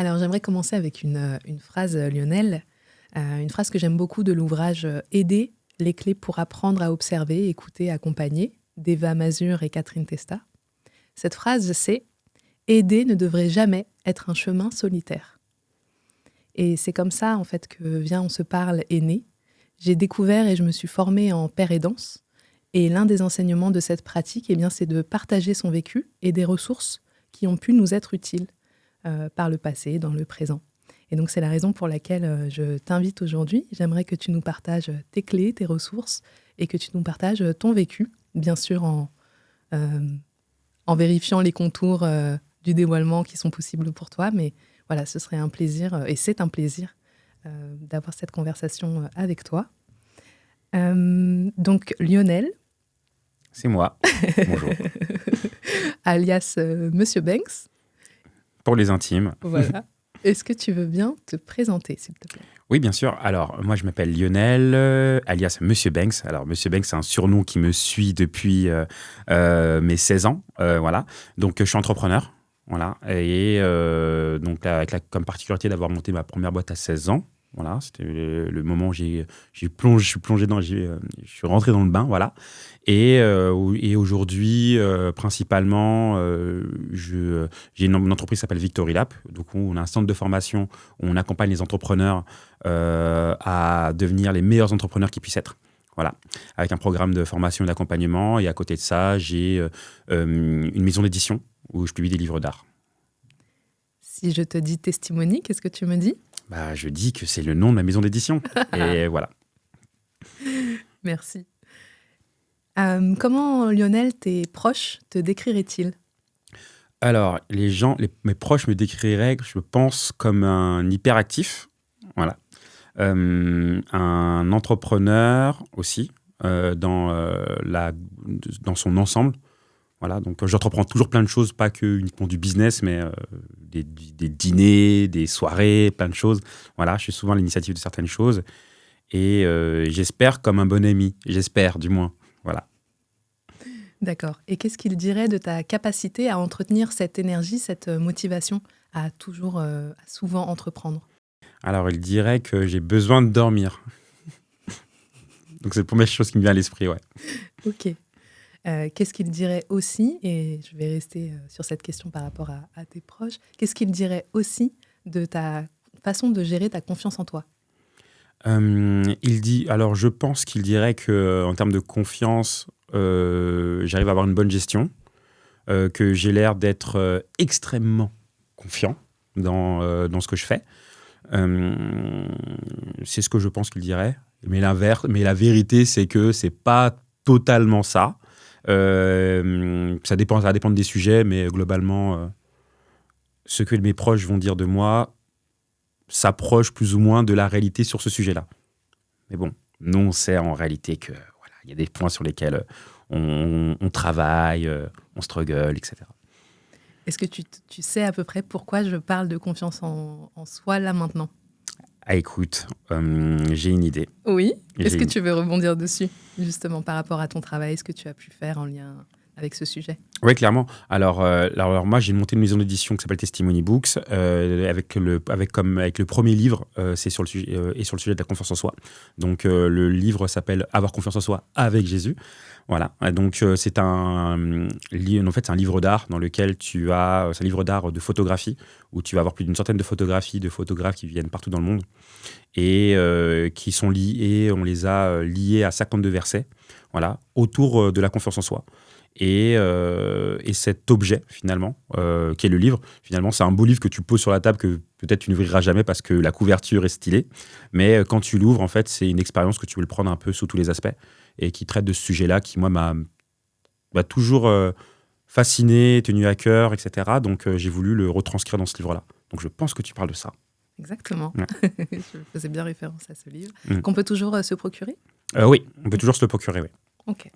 Alors, j'aimerais commencer avec une phrase, Lionel, une phrase que j'aime beaucoup de l'ouvrage Aider, les clés pour apprendre à observer, écouter, accompagner, d'Eva Mazur et Catherine Testa. Cette phrase, c'est « Aider ne devrait jamais être un chemin solitaire ». Et c'est comme ça, en fait, que Viens, on se parle est né. J'ai découvert et je me suis formée en paire aidance. Et l'un des enseignements de cette pratique, eh bien, c'est de partager son vécu et des ressources qui ont pu nous être utiles par le passé, dans le présent. Et donc, c'est la raison pour laquelle je t'invite aujourd'hui. J'aimerais que tu nous partages tes clés, tes ressources et que tu nous partages ton vécu, bien sûr en vérifiant les contours du dévoilement qui sont possibles pour toi. Mais voilà, ce serait un plaisir, et c'est un plaisir, d'avoir cette conversation avec toi. Donc, Lionel. C'est moi. Bonjour. Alias Monsieur Banks. Pour les intimes. Voilà. Est-ce que tu veux bien te présenter, s'il te plaît ? Oui, bien sûr. Alors, moi, je m'appelle Lionel, alias Monsieur Banks. Alors, Monsieur Banks, c'est un surnom qui me suit depuis mes 16 ans. Voilà. Donc, je suis entrepreneur. Voilà. Et donc, comme particularité d'avoir monté ma première boîte à 16 ans. Voilà, c'était le moment où je suis plongé je suis rentré dans le bain, voilà. Et aujourd'hui, principalement, j'ai une entreprise qui s'appelle Victory Lab. Donc, on a un centre de formation où on accompagne les entrepreneurs à devenir les meilleurs entrepreneurs qu'ils puissent être. Voilà, avec un programme de formation et d'accompagnement. Et à côté de ça, j'ai une maison d'édition où je publie des livres d'art. Si je te dis Testimony, qu'est-ce que tu me dis ? Je dis que c'est le nom de ma maison d'édition. Et voilà. Merci. Comment, Lionel, tes proches te décriraient-ils ? Alors, mes proches me décriraient, je pense, comme un hyperactif. Voilà. Un entrepreneur aussi, dans son ensemble. Voilà, donc j'entreprends toujours plein de choses, pas que uniquement du business, mais des dîners, des soirées, plein de choses. Voilà, je suis souvent à l'initiative de certaines choses et j'espère comme un bon ami, j'espère du moins. Voilà. D'accord. Et qu'est-ce qu'il dirait de ta capacité à entretenir cette énergie, cette motivation à toujours, à souvent entreprendre ? Alors, il dirait que j'ai besoin de dormir. Donc, c'est la première chose qui me vient à l'esprit, ouais. Ok. Qu'est-ce qu'il dirait aussi, et je vais rester sur cette question par rapport à tes proches, qu'est-ce qu'il dirait aussi de ta façon de gérer ta confiance en toi ? Alors je pense qu'il dirait qu'en termes de confiance, j'arrive à avoir une bonne gestion, que j'ai l'air d'être extrêmement confiant dans ce que je fais. C'est ce que je pense qu'il dirait. Mais la vérité, c'est que c'est pas totalement ça. Ça va dépendre des sujets, mais globalement, ce que mes proches vont dire de moi s'approche plus ou moins de la réalité sur ce sujet-là. Mais bon, nous, on sait en réalité que voilà, y a des points sur lesquels on travaille, on struggle, etc. Est-ce que tu sais à peu près pourquoi je parle de confiance en soi là maintenant ? Écoute, j'ai une idée. Oui. Est-ce que tu veux rebondir dessus, justement, par rapport à ton travail, ce que tu as pu faire en lien avec ce sujet ? Oui, clairement. Alors moi, j'ai monté une maison d'édition qui s'appelle Testimony Books, avec le premier livre, c'est sur le sujet de la confiance en soi. Donc le livre s'appelle Avoir confiance en soi avec Jésus. Voilà. Donc c'est un livre d'art dans lequel c'est un livre d'art de photographie où tu vas avoir plus d'une centaine de photographes qui viennent partout dans le monde et qui sont liés. On les a liés à 52 versets, voilà, autour de la confiance en soi. Et cet objet, finalement, qui est le livre, finalement, c'est un beau livre que tu poses sur la table que peut-être tu n'ouvriras jamais parce que la couverture est stylée. Mais quand tu l'ouvres, en fait, c'est une expérience que tu veux le prendre un peu sous tous les aspects et qui traite de ce sujet-là qui, moi, m'a toujours fasciné, tenu à cœur, etc. Donc, j'ai voulu le retranscrire dans ce livre-là. Donc, je pense que tu parles de ça. Exactement. Ouais. Je faisais bien référence à ce livre. Qu'on peut toujours se procurer ? Oui, on peut toujours se le procurer, oui. Ok.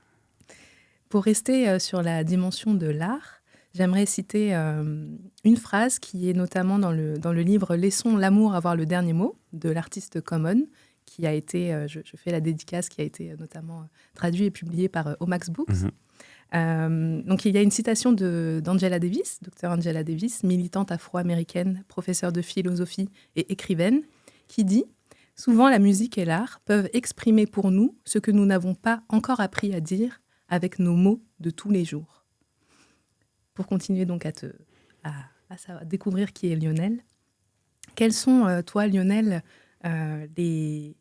Pour rester sur la dimension de l'art, j'aimerais citer une phrase qui est notamment dans le livre « Laissons l'amour avoir le dernier mot » de l'artiste Common, qui a été, je fais la dédicace, qui a été notamment traduit et publié par Omax Books. Donc il y a une citation d'Angela Davis, Dr Angela Davis, militante afro-américaine, professeure de philosophie et écrivaine, qui dit « Souvent la musique et l'art peuvent exprimer pour nous ce que nous n'avons pas encore appris à dire avec nos mots de tous les jours. » Pour continuer donc à découvrir qui est Lionel, quels sont, toi Lionel, les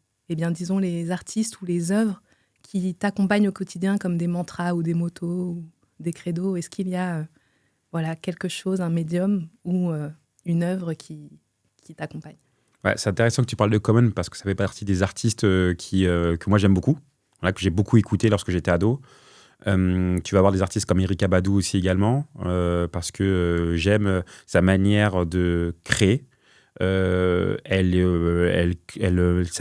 artistes ou les œuvres qui t'accompagnent au quotidien comme des mantras ou des motos ou des credos? Est-ce qu'il y a quelque chose, un médium ou une œuvre qui t'accompagne? Ouais, c'est intéressant que tu parles de Common parce que ça fait partie des artistes que moi j'aime beaucoup, que j'ai beaucoup écouté lorsque j'étais ado. Tu vas avoir des artistes comme Erykah Badu aussi également, parce que j'aime sa manière de créer. Sa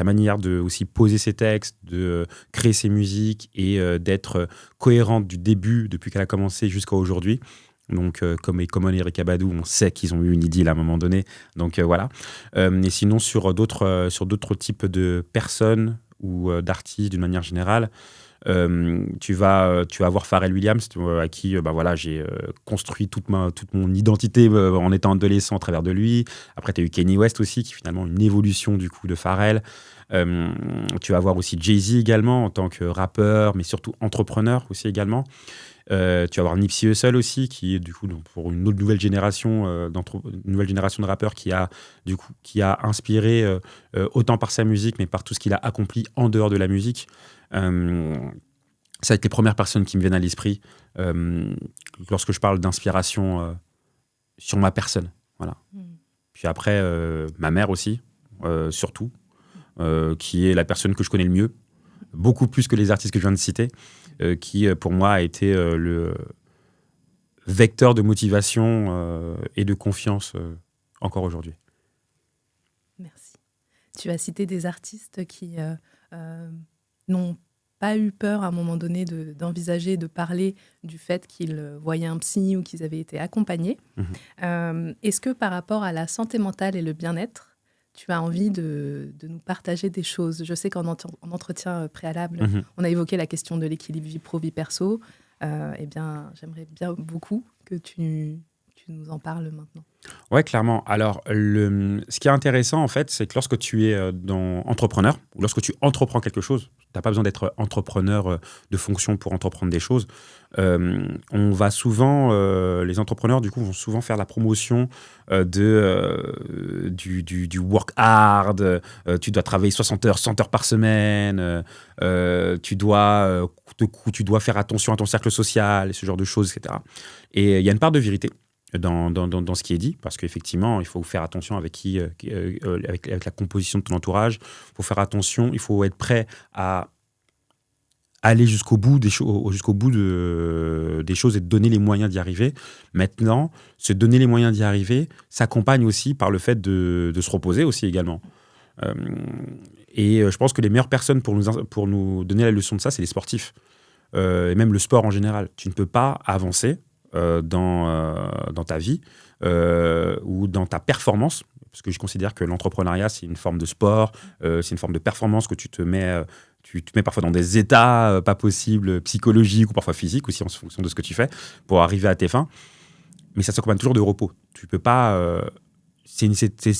manière de aussi poser ses textes, de créer ses musiques et d'être cohérente du début, depuis qu'elle a commencé jusqu'à aujourd'hui. Donc, comme Common et Erykah Badu, on sait qu'ils ont eu une idylle à un moment donné. Donc, voilà. Et sinon, sur d'autres types de personnes ou d'artistes d'une manière générale, tu vas voir Pharrell Williams, à qui j'ai construit toute mon identité en étant adolescent à travers de lui. Après, tu as eu Kanye West aussi, qui est finalement une évolution du coup de Pharrell. Tu vas voir aussi Jay-Z également en tant que rappeur, mais surtout entrepreneur aussi également. Tu vas avoir Nipsey Hussle aussi, qui est du coup pour une autre nouvelle génération, de rappeurs qui a inspiré autant par sa musique, mais par tout ce qu'il a accompli en dehors de la musique. Ça va être les premières personnes qui me viennent à l'esprit lorsque je parle d'inspiration sur ma personne. Voilà. Puis après, ma mère aussi, surtout, qui est la personne que je connais le mieux, beaucoup plus que les artistes que je viens de citer, qui pour moi a été le vecteur de motivation et de confiance encore aujourd'hui. Merci. Tu as cité des artistes qui n'ont pas eu peur à un moment donné d'envisager, de parler du fait qu'ils voyaient un psy ou qu'ils avaient été accompagnés. Est-ce que par rapport à la santé mentale et le bien-être, tu as envie de nous partager des choses? Je sais qu'en entretien préalable, on a évoqué la question de l'équilibre vie pro-vie perso. J'aimerais bien beaucoup que tu nous en parles maintenant. Ouais, clairement. Alors, ce qui est intéressant, en fait, c'est que lorsque tu es entrepreneur, ou lorsque tu entreprends quelque chose, tu n'as pas besoin d'être entrepreneur de fonction pour entreprendre des choses. On va souvent, les entrepreneurs, du coup, vont souvent faire la promotion du work hard. Tu dois travailler 60 heures, 100 heures par semaine. Tu dois faire attention à ton cercle social, et ce genre de choses, etc. Et il y a une part de vérité dans ce qui est dit, parce qu'effectivement, il faut faire attention avec la composition de ton entourage. Il faut faire attention, il faut être prêt à aller jusqu'au bout des choses et te donner les moyens d'y arriver. Maintenant, se donner les moyens d'y arriver s'accompagne aussi par le fait de se reposer aussi également. Et je pense que les meilleures personnes pour nous donner la leçon de ça, c'est les sportifs. Et même le sport en général. Tu ne peux pas avancer dans ta vie ou dans ta performance, parce que je considère que l'entrepreneuriat, c'est une forme de sport, c'est une forme de performance que tu te mets parfois dans des états pas possibles, psychologiques ou parfois physiques aussi en fonction de ce que tu fais pour arriver à tes fins. Mais ça s'accompagne toujours de repos. Tu peux pas... c'est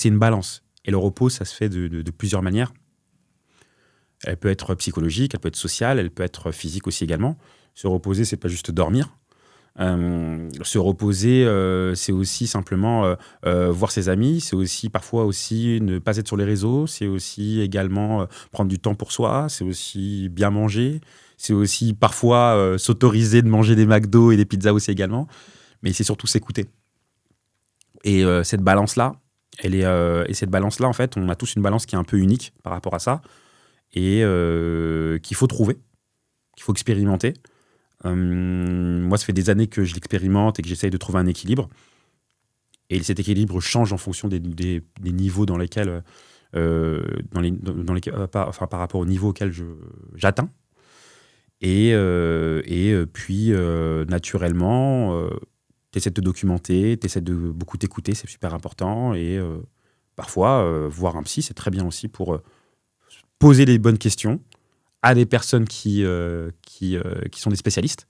une balance. Et le repos, ça se fait de plusieurs manières. Elle peut être psychologique, elle peut être sociale, elle peut être physique aussi également. Se reposer, c'est pas juste dormir. Se reposer, c'est aussi simplement voir ses amis, c'est aussi parfois aussi ne pas être sur les réseaux, c'est aussi également prendre du temps pour soi, c'est aussi bien manger, c'est aussi parfois s'autoriser de manger des McDo et des pizzas aussi également, mais c'est surtout s'écouter. Et cette balance-là, en fait, on a tous une balance qui est un peu unique par rapport à ça et qu'il faut trouver, qu'il faut expérimenter. Moi, ça fait des années que je l'expérimente et que j'essaye de trouver un équilibre. Et cet équilibre change en fonction des niveaux dans lesquels, par rapport au niveau auquel j'atteins. Et puis, naturellement, tu essaies de te documenter, tu essaies de beaucoup t'écouter, c'est super important. Et parfois, voir un psy, c'est très bien aussi pour poser les bonnes questions à des personnes qui sont des spécialistes,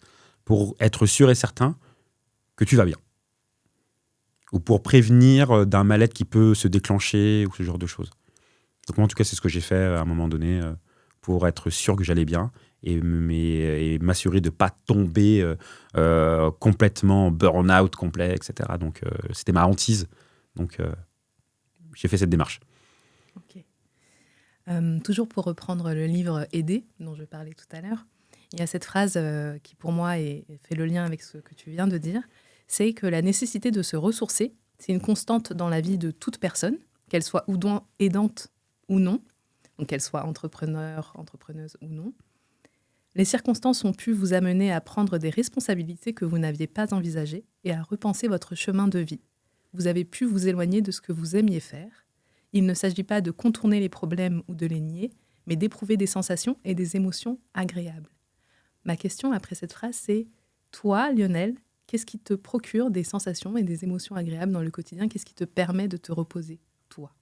pour être sûr et certain que tu vas bien. Ou pour prévenir d'un mal-être qui peut se déclencher ou ce genre de choses. Donc moi, en tout cas, c'est ce que j'ai fait à un moment donné pour être sûr que j'allais bien et m'assurer de ne pas tomber complètement en burn-out complet, etc. Donc c'était ma hantise. Donc j'ai fait cette démarche. Ok. Toujours pour reprendre le livre Aider, dont je parlais tout à l'heure, il y a cette phrase qui pour moi fait le lien avec ce que tu viens de dire, c'est que la nécessité de se ressourcer, c'est une constante dans la vie de toute personne, qu'elle soit aidante ou non, donc qu'elle soit entrepreneur, entrepreneuse ou non. Les circonstances ont pu vous amener à prendre des responsabilités que vous n'aviez pas envisagées et à repenser votre chemin de vie. Vous avez pu vous éloigner de ce que vous aimiez faire. Il ne s'agit pas de contourner les problèmes ou de les nier, mais d'éprouver des sensations et des émotions agréables. Ma question après cette phrase, c'est toi, Lionel, qu'est-ce qui te procure des sensations et des émotions agréables dans le quotidien? Qu'est-ce qui te permet de te reposer, toi?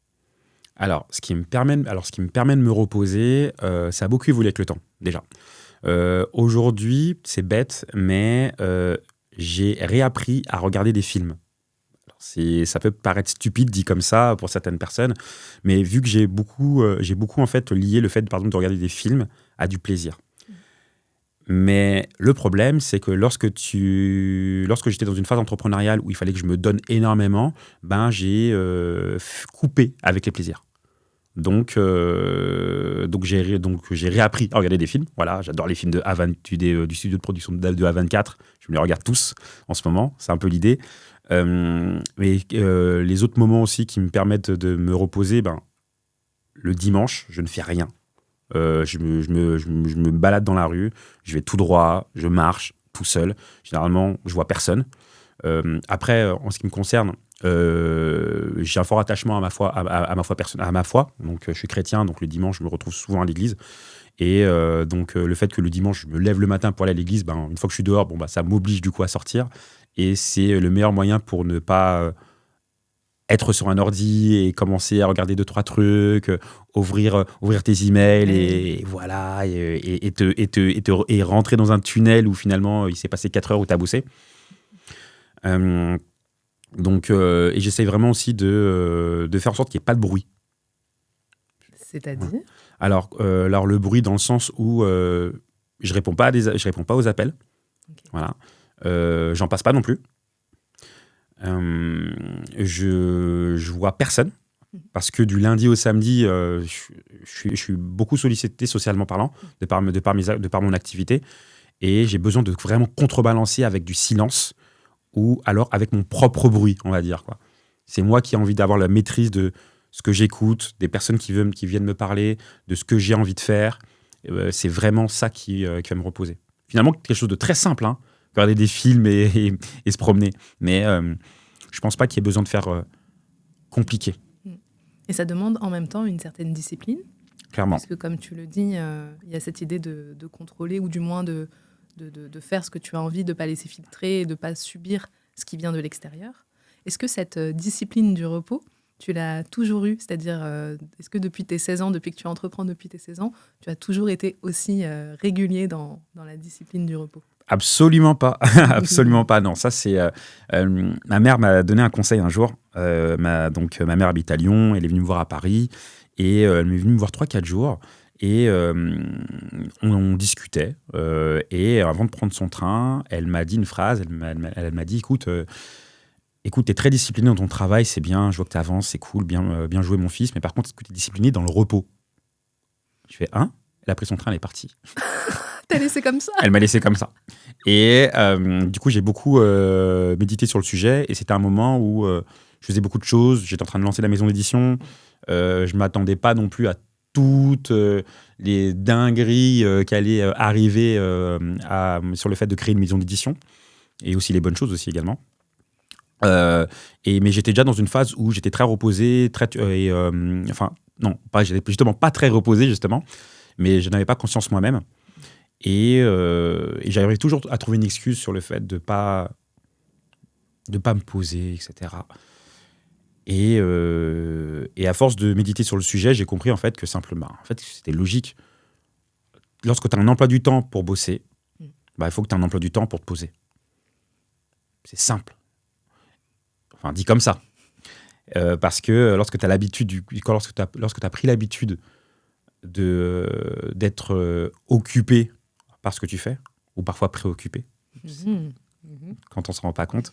Alors, ce qui me permet de me reposer, ça a beaucoup évolué avec le temps, déjà. Aujourd'hui, c'est bête, mais j'ai réappris à regarder des films. Alors, ça peut paraître stupide dit comme ça pour certaines personnes, mais vu que j'ai beaucoup en fait lié le fait, par exemple, de regarder des films à du plaisir. Mais le problème, c'est que lorsque j'étais dans une phase entrepreneuriale où il fallait que je me donne énormément, j'ai coupé avec les plaisirs. Donc j'ai réappris à regarder des films. Voilà, j'adore les films du studio de production de A24. Je me les regarde tous en ce moment. C'est un peu l'idée. Mais les autres moments aussi qui me permettent de me reposer, le dimanche, je ne fais rien. Je me balade dans la rue, je vais tout droit, je marche tout seul. Généralement, je vois personne. Après, en ce qui me concerne, j'ai un fort attachement à ma foi. Donc, je suis chrétien, donc le dimanche, je me retrouve souvent à l'église. Et donc, le fait que le dimanche, je me lève le matin pour aller à l'église, une fois que je suis dehors, ça m'oblige du coup à sortir. Et c'est le meilleur moyen pour ne pas être sur un ordi et commencer à regarder 2-3 trucs, ouvrir tes emails et voilà, et rentrer dans un tunnel où finalement il s'est passé 4 heures où tu as bossé. Et j'essaye vraiment aussi de faire en sorte qu'il n'y ait pas de bruit. C'est-à-dire ? Alors, le bruit dans le sens où je réponds pas aux appels. Okay. Voilà. J'en passe pas non plus. Je vois personne parce que du lundi au samedi, je suis beaucoup sollicité socialement parlant de par mon activité et j'ai besoin de vraiment contrebalancer avec du silence ou alors avec mon propre bruit, on va dire, quoi. C'est moi qui ai envie d'avoir la maîtrise de ce que j'écoute, des personnes qui viennent me parler, de ce que j'ai envie de faire. C'est vraiment ça qui va me reposer. Finalement, quelque chose de très simple, hein, regarder des films et se promener. Mais je pense pas qu'il y ait besoin de faire compliqué. Et ça demande en même temps une certaine discipline. Clairement. Parce que comme tu le dis, il y a cette idée de contrôler ou du moins de faire ce que tu as envie, de ne pas laisser filtrer et de ne pas subir ce qui vient de l'extérieur. Est-ce que cette discipline du repos, tu l'as toujours eue? C'est-à-dire, est-ce que depuis tes 16 ans, depuis que tu entreprends depuis tes 16 ans, tu as toujours été aussi régulier dans la discipline du repos? Absolument pas. Absolument pas. Non, ça c'est... ma mère m'a donné un conseil un jour. Ma mère habite à Lyon, elle est venue me voir à Paris et elle m'est venue me voir 3-4 jours. Et on discutait. Et avant de prendre son train, elle m'a dit une phrase. Elle m'a dit, écoute, t'es très discipliné dans ton travail, c'est bien, je vois que tu avances, c'est cool, bien joué mon fils. Mais par contre, est-ce que tu es discipliné dans le repos? Je fais, hein? Elle a pris son train, elle est partie. T'as laissé comme ça? Elle m'a laissé comme ça. Et du coup, j'ai beaucoup médité sur le sujet. Et c'était un moment où je faisais beaucoup de choses. J'étais en train de lancer la maison d'édition. Je ne m'attendais pas non plus à toutes les dingueries qui allaient arriver sur le fait de créer une maison d'édition. Et aussi les bonnes choses aussi également. Mais j'étais déjà dans une phase où j'étais très reposé. J'étais justement pas très reposé, justement. Mais je n'avais pas conscience moi-même. Et j'arrivais toujours à trouver une excuse sur le fait de pas me poser, etc. Et à force de méditer sur le sujet, j'ai compris en fait que simplement, c'était logique. Lorsque tu as un emploi du temps pour bosser, il faut que tu aies un emploi du temps pour te poser. C'est simple. Enfin, dit comme ça. Parce que lorsque tu as pris l'habitude d'être occupé par ce que tu fais, ou parfois préoccupé, quand on ne se rend pas compte,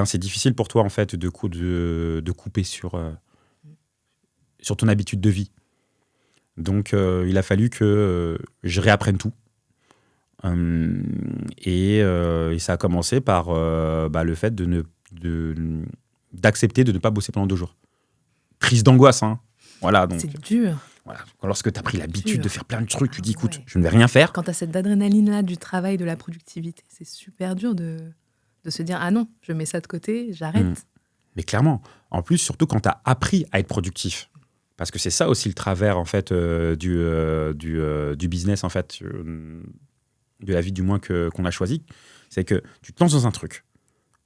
c'est difficile pour toi en fait de couper sur ton habitude de vie. Donc il a fallu que je réapprenne tout. Et ça a commencé par le fait d'accepter de ne pas bosser pendant 2 jours. Prise d'angoisse, hein. Voilà, donc, c'est dur. Voilà. Lorsque tu as pris l'habitude de faire plein de trucs, tu dis, écoute, je ne vais rien faire. Quand tu as cette adrénaline-là du travail, de la productivité, c'est super dur de se dire, ah non, je mets ça de côté, j'arrête. Mais clairement. En plus, surtout quand tu as appris à être productif. Parce que c'est ça aussi le travers, en fait, du business, en fait, de la vie du moins qu'on a choisi. C'est que tu te lances dans un truc,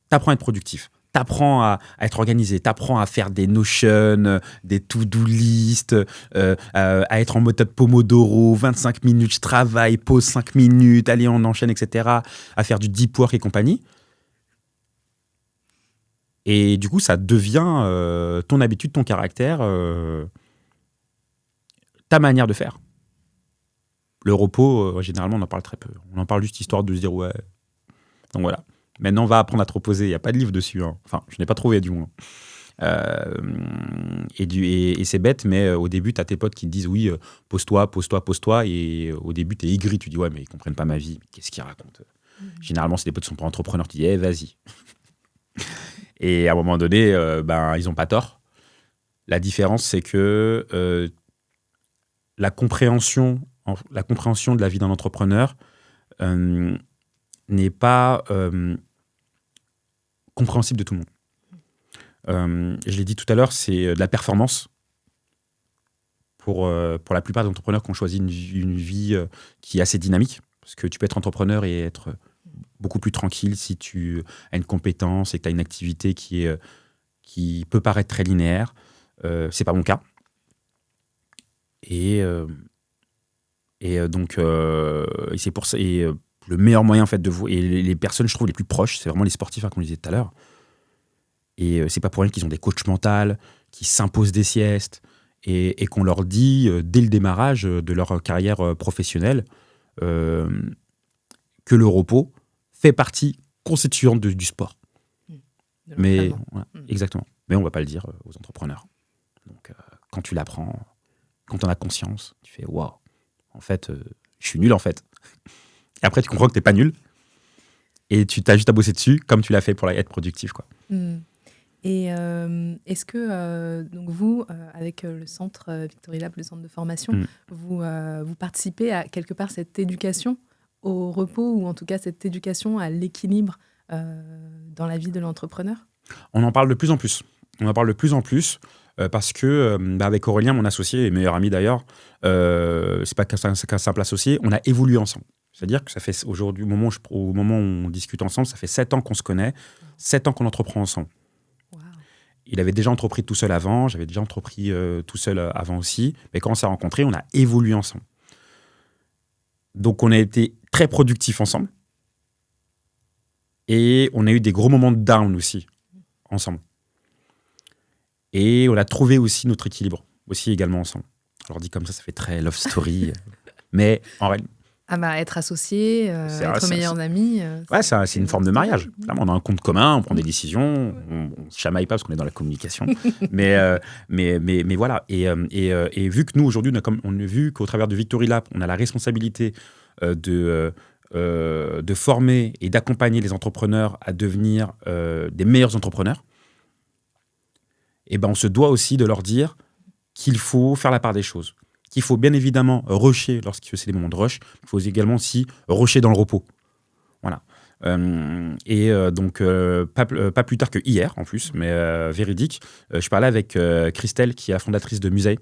tu apprends à être productif, tu apprends à être organisé, tu apprends à faire des Notion, des to-do list, à être en méthode Pomodoro, 25 minutes, je travaille, pause 5 minutes, allez, on enchaîne, etc. À faire du deep work et compagnie. Et du coup, ça devient ton habitude, ton caractère, ta manière de faire. Le repos, généralement, on en parle très peu. On en parle juste histoire de se dire, ouais. Donc voilà. Maintenant, on va apprendre à te reposer. Il n'y a pas de livre dessus. Hein. Enfin, je n'ai pas trouvé, du moins. Et c'est bête, mais au début, tu as tes potes qui te disent, oui, pose-toi. Et au début, tu es aigri. Tu dis, ouais, mais ils ne comprennent pas ma vie. Qu'est-ce qu'ils racontent? Généralement, c'est des potes qui sont pas entrepreneurs. Tu dis, vas-y. Et à un moment donné, ils n'ont pas tort. La différence, c'est que la compréhension de la vie d'un entrepreneur n'est pas compréhensible de tout le monde. Je l'ai dit tout à l'heure, c'est de la performance pour la plupart des entrepreneurs qui ont choisi une vie qui est assez dynamique. Parce que tu peux être entrepreneur et être beaucoup plus tranquille si tu as une compétence et que tu as une activité qui peut paraître très linéaire. C'est pas mon cas. Donc, c'est pour ça. Le meilleur moyen en fait de vous et les personnes, je trouve, les plus proches, c'est vraiment les sportifs, comme je disais tout à l'heure. Et c'est pas pour rien qu'ils ont des coachs mentaux, qui s'imposent des siestes et qu'on leur dit dès le démarrage de leur carrière professionnelle que le repos fait partie constituante du sport. Mais voilà, exactement. Mais on va pas le dire aux entrepreneurs. Donc quand tu l'apprends, quand tu en as conscience, tu fais waouh. En fait, je suis nul en fait. Et après, tu comprends que tu n'es pas nul. Et tu t'as juste à bosser dessus, comme tu l'as fait pour être productif, quoi. Et est-ce que, donc vous, avec le centre Victory Lab, le centre de formation, vous participez à quelque part cette éducation au repos, ou en tout cas cette éducation à l'équilibre dans la vie de l'entrepreneur? On en parle de plus en plus. Parce que, avec Aurélien, mon associé et meilleur ami d'ailleurs, c'est pas qu'un simple associé, on a évolué ensemble. C'est-à-dire que ça fait aujourd'hui, au moment où on discute ensemble, ça fait 7 ans qu'on se connaît, 7 ans qu'on entreprend ensemble. Wow. Il avait déjà entrepris tout seul avant, j'avais déjà entrepris tout seul avant aussi, mais quand on s'est rencontrés, on a évolué ensemble. Donc on a été très productifs ensemble, et on a eu des gros moments de down aussi, ensemble. Et on a trouvé aussi notre équilibre, aussi également ensemble. Alors dit comme ça fait très love story, mais en réalité... être associé, être meilleurs amis. C'est une forme de mariage. Là, on a un compte commun, on prend des décisions, on ne se chamaille pas parce qu'on est dans la communication. mais voilà. Et vu que nous, aujourd'hui, on a vu qu'au travers de Victory Lab, on a la responsabilité de former et d'accompagner les entrepreneurs à devenir des meilleurs entrepreneurs, et on se doit aussi de leur dire qu'il faut faire la part des choses. Qu'il faut bien évidemment rusher lorsque c'est des moments de rush. Il faut également aussi rusher dans le repos. Voilà. Donc, pas plus tard que hier, en plus, mais véridique, je parlais avec Christelle, qui est la fondatrice de Musée.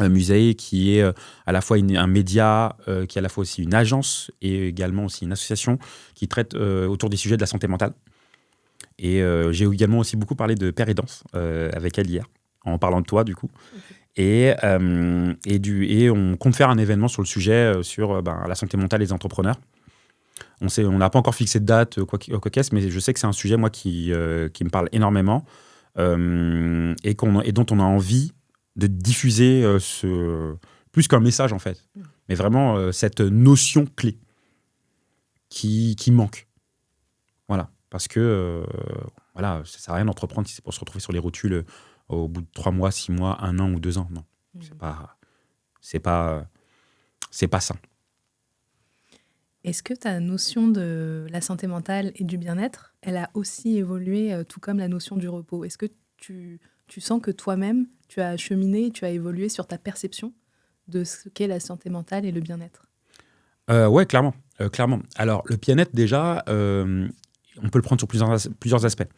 Musée qui est à la fois un média, qui est à la fois aussi une agence et également aussi une association qui traite autour des sujets de la santé mentale. Et j'ai également aussi beaucoup parlé de Père Aidance avec elle hier, en parlant de toi, du coup. Okay. Et on compte faire un événement sur le sujet, sur la santé mentale des entrepreneurs. On n'a pas encore fixé de date, quoi qu'est-ce, mais je sais que c'est un sujet, moi, qui me parle énormément et dont on a envie de diffuser plus qu'un message, en fait. Mais vraiment, cette notion clé qui manque. Voilà. Parce que, voilà, ça sert à rien d'entreprendre si c'est pour se retrouver sur les rotules au bout de 3 mois, 6 mois, 1 an ou 2 ans. Non, c'est pas sain. Est-ce que ta notion de la santé mentale et du bien-être, elle a aussi évolué, tout comme la notion du repos? Est-ce que tu sens que toi-même, tu as cheminé, tu as évolué sur ta perception de ce qu'est la santé mentale et le bien-être? Ouais, clairement. Alors, le bien-être, déjà, on peut le prendre sur plusieurs aspects.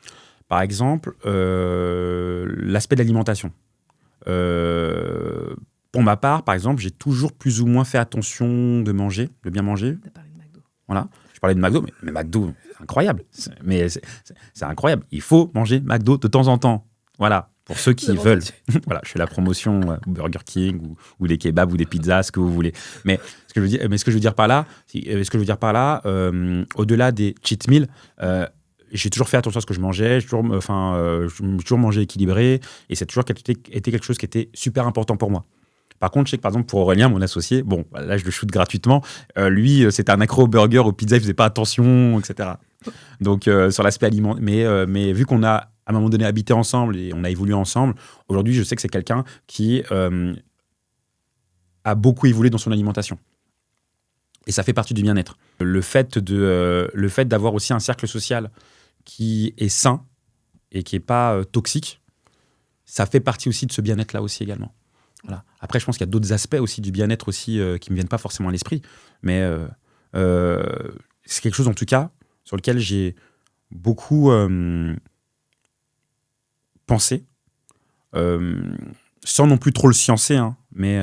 Par exemple, l'aspect de l'alimentation. Pour ma part, par exemple, j'ai toujours plus ou moins fait attention de bien manger. Tu as parlé de McDo. Voilà. Je parlais de McDo, mais McDo, c'est incroyable. C'est incroyable. Il faut manger McDo de temps en temps. Voilà. Pour ceux qui veulent. Voilà, je fais la promotion Burger King ou les kebabs ou les pizzas, ce que vous voulez. Mais ce que je veux dire par là, au-delà des cheat meals, j'ai toujours fait attention à ce que je mangeais. J'ai toujours mangé équilibré. Et c'est toujours été quelque chose qui était super important pour moi. Par contre, je sais que par exemple, pour Aurélien, mon associé, bon, là, je le shoot gratuitement. Lui, c'était un accro au burger, aux pizzas, il faisait pas attention, etc. Donc, sur l'aspect alimentaire. Mais vu qu'on a, à un moment donné, habité ensemble et on a évolué ensemble, aujourd'hui, je sais que c'est quelqu'un qui a beaucoup évolué dans son alimentation. Et ça fait partie du bien-être. Le fait d'avoir aussi un cercle social qui est sain et qui n'est pas toxique, ça fait partie aussi de ce bien-être-là aussi également. Voilà. Après, je pense qu'il y a d'autres aspects aussi du bien-être aussi qui ne me viennent pas forcément à l'esprit. Mais c'est quelque chose, en tout cas, sur lequel j'ai beaucoup pensé, sans non plus trop le sciencer, hein, mais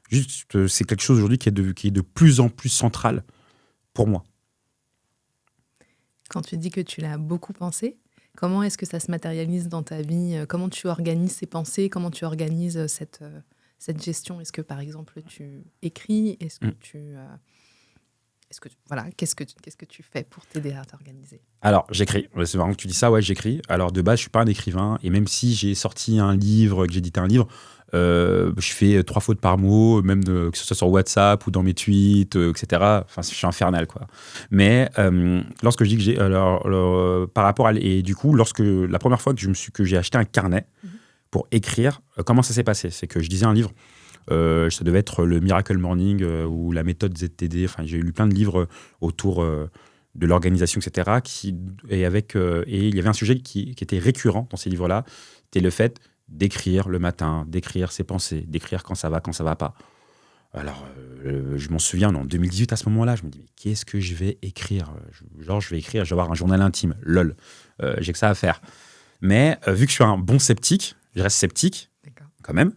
juste, c'est quelque chose aujourd'hui qui est de plus en plus central pour moi. Quand tu dis que tu l'as beaucoup pensé, comment est-ce que ça se matérialise dans ta vie? Comment tu organises ces pensées? Comment tu organises cette gestion? Est-ce que, par exemple, tu écris? Est-ce que qu'est-ce que tu fais pour t'aider à t'organiser? Alors, j'écris. C'est marrant que tu dis ça, ouais, j'écris. Alors, de base, je suis pas un écrivain. Et même si j'ai sorti un livre, que j'ai édité un livre, je fais 3 fautes par mot, même que ce soit sur WhatsApp ou dans mes tweets, etc. Enfin, je suis infernal, quoi. Mais lorsque je dis que j'ai... par rapport à... Et du coup, la première fois que j'ai acheté un carnet pour écrire, comment ça s'est passé? C'est que je lisais un livre. Ça devait être le Miracle Morning ou la méthode ZTD. Enfin, j'ai lu plein de livres autour de l'organisation, etc. Et il y avait un sujet qui était récurrent dans ces livres-là. C'était le fait d'écrire le matin, d'écrire ses pensées, d'écrire quand ça va pas. Alors, je m'en souviens, en 2018, à ce moment-là, je me dis, mais qu'est-ce que je vais écrire? Je vais écrire, je vais avoir un journal intime. Lol. J'ai que ça à faire. Mais vu que je suis un bon sceptique, je reste sceptique, quand même.